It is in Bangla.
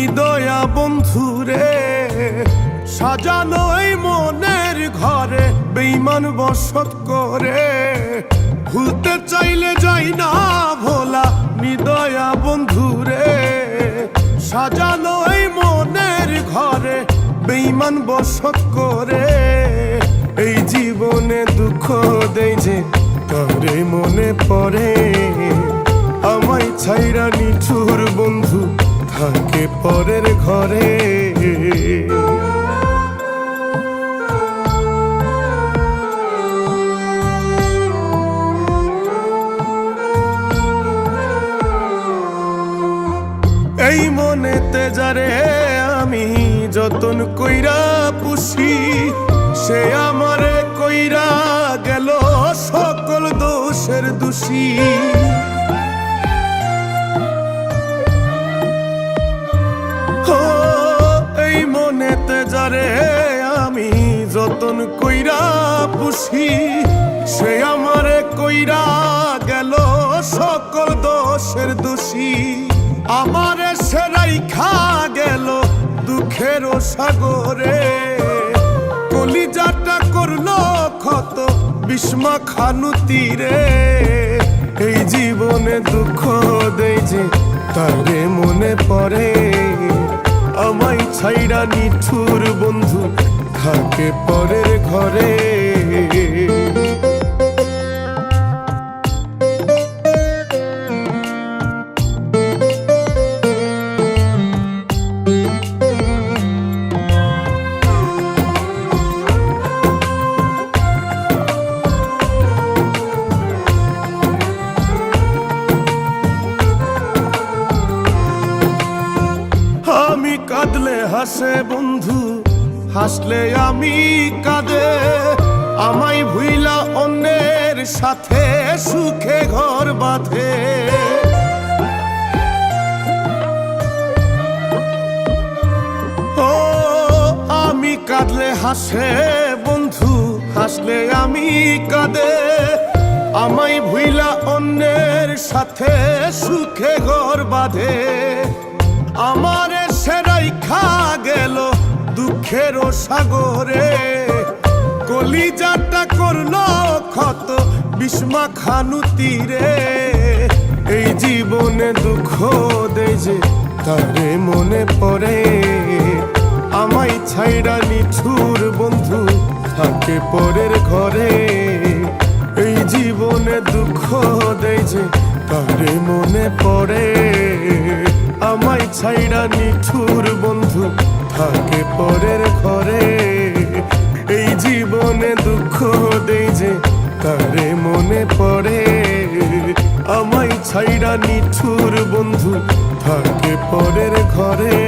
নিদয়া বন্ধুরে সাজানো এই মনের ঘরে বেঈমান বসত করে। ভুলতে চাইলে যাই না ভোলা নিদয়া বন্ধুরে সাজানো এই মনের ঘরে বেঈমান বসত করে। এই জীবনে দুঃখ দেই যে কারে মনে পড়ে, আমায় ছাইরা নিঠুর বন্ধু থাকে পরের ঘরে। এই মনেতে যারে আমি যতন কইরা পুষি, সে আমারে কইরা গেল সকল দোষের দোষী। এই মনেতে যারে আমি যতন কইরা পুষি, সে আমারে কইরা গেল সকল দোষের দোষী। আমারে সে রাইখা গেল দুঃখের সাগরে, কলিজাটা করলো ক্ষত বিস্মা খানু তীরে। এই জীবনে দুঃখ দেই যে তারে মনে পড়ে, আমায় ছাইরা নিঠুর বন্ধু থাকে পরের ঘরে। আমি কাঁদলে হাসে বন্ধু, হাসলে আমি কাঁদে। আমায় ভুইলা অন্যের সাথে সুখে ঘর বাঁধে। ও আমি কাঁদলে হাসে বন্ধু, হাসলে আমি কাঁদে। আমায় ভুইলা অন্যের সাথে সুখে ঘর বাঁধে। আমারে সে রাইখা গেল দুঃখের সাগরে, কলিজাটা করলো ক্ষত বিস্মা খানু তীরে। এই জীবনে দুঃখ দেই যে তারে মনে পড়ে, আমায় ছাইরা নিঠুর বন্ধু থাকে পরের ঘরে। এই জীবনে দুঃখ দেই যে তারে মনে পড়ে, আমায় ছাইরা নিঠুর বন্ধু থাকে পরের ঘরে। এই জীবনে দুঃখ দেই যে তারে মনে পড়ে, আমায় ছাইরা নিঠুর বন্ধু থাকে পরের ঘরে।